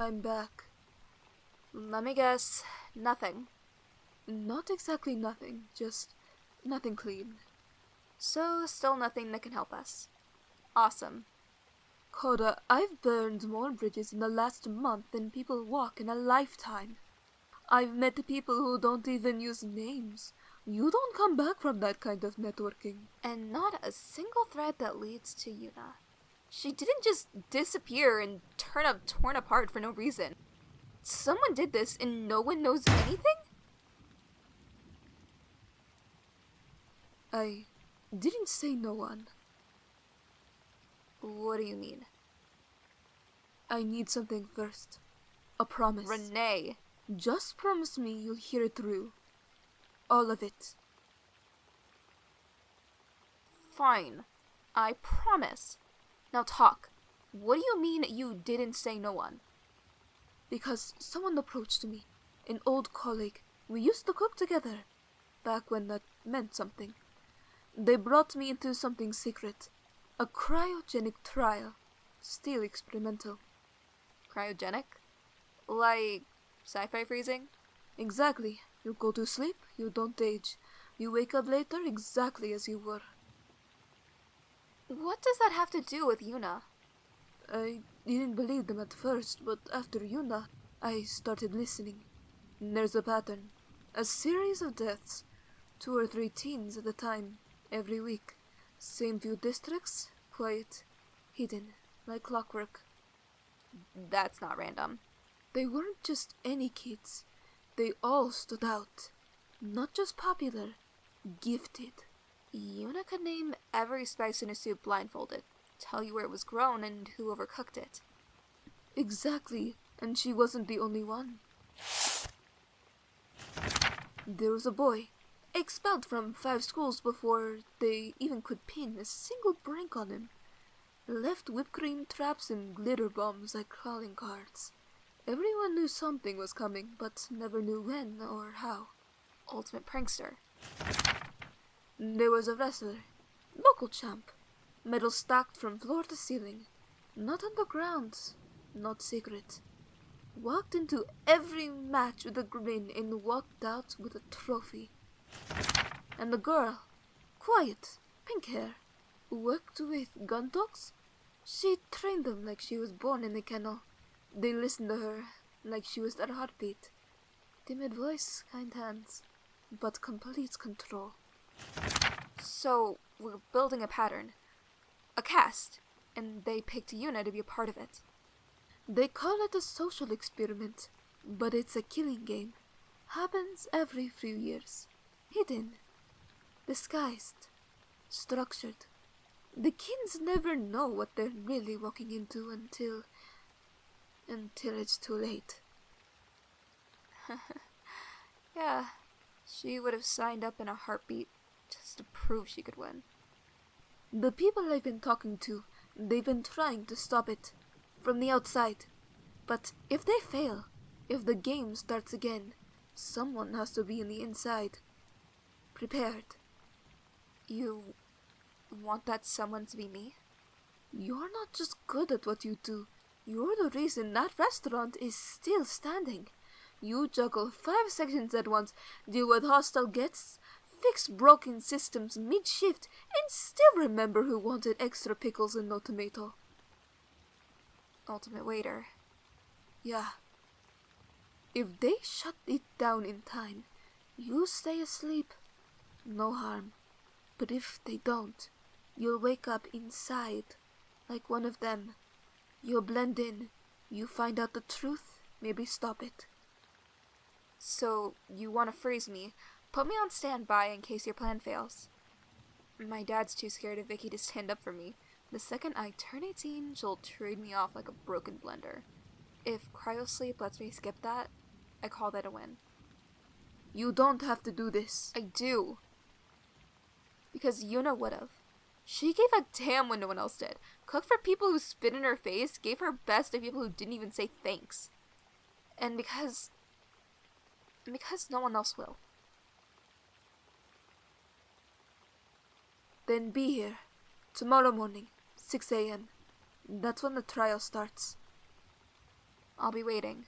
I'm back. Let me guess, nothing. Not exactly nothing, just nothing clean. So, still nothing that can help us. Awesome. Coda, I've burned more bridges in the last month than people walk in a lifetime. I've met people who don't even use names. You don't come back from that kind of networking. And not a single thread that leads to Yuna. She didn't just disappear and turn up torn apart for no reason. Someone did this and no one knows anything? I didn't say no one. What do you mean? I need something first. A promise. Renee. Just promise me you'll hear it through. All of it. Fine. I promise. Now talk. What do you mean you didn't say no one? Because someone approached me. An old colleague. We used to cook together. Back when that meant something. They brought me into something secret. A cryogenic trial. Still experimental. Cryogenic? Like sci-fi freezing? Exactly. You go to sleep, you don't age. You wake up later exactly as you were. What does that have to do with Yuna? I didn't believe them at first, but after Yuna, I started listening. There's a pattern. A series of deaths. 2 or 3 teens at a time, every week. Same few districts, quiet, hidden, like clockwork. That's not random. They weren't just any kids. They all stood out. Not just popular, gifted. Yuna could name every spice in a soup blindfolded, tell you where it was grown and who overcooked it. Exactly, and she wasn't the only one. There was a boy, expelled from 5 schools before they even could pin a single prank on him. Left whipped cream traps and glitter bombs like calling cards. Everyone knew something was coming, but never knew when or how. Ultimate prankster. There was a wrestler, local champ, medal stacked from floor to ceiling. Not underground, not secret. Walked into every match with a grin and walked out with a trophy. And the girl, quiet, pink hair, who worked with gun dogs. She trained them like she was born in a kennel. They listened to her like she was their heartbeat. Timid voice, kind hands, but complete control. So, we're building a pattern. A cast. And they picked Yuna to be a part of it. They call it a social experiment, but it's a killing game. Happens every few years. Hidden. Disguised. Structured. The kids never know what they're really walking into until it's too late. Yeah, she would have signed up in a heartbeat just to prove she could win. The people I've been talking to, they've been trying to stop it from the outside. But if they fail, if the game starts again, someone has to be in the inside. Prepared. You want that someone to be me? You're not just good at what you do. You're the reason that restaurant is still standing. You juggle 5 sections at once, deal with hostile guests, fix broken systems mid-shift, and still remember who wanted extra pickles and no tomato. Ultimate waiter. Yeah. If they shut it down in time, you stay asleep. No harm. But if they don't, you'll wake up inside, like one of them. You'll blend in. You find out the truth, maybe stop it. So, you want to freeze me, put me on standby in case your plan fails. My dad's too scared of Vicky to stand up for me. The second I turn 18, she'll trade me off like a broken blender. If cryosleep lets me skip that, I call that a win. You don't have to do this. I do. Because Yuna would've. She gave a damn when no one else did. Cooked for people who spit in her face, gave her best to people who didn't even say thanks. And because no one else will. Then be here. Tomorrow morning, 6 a.m. That's when the trial starts. I'll be waiting.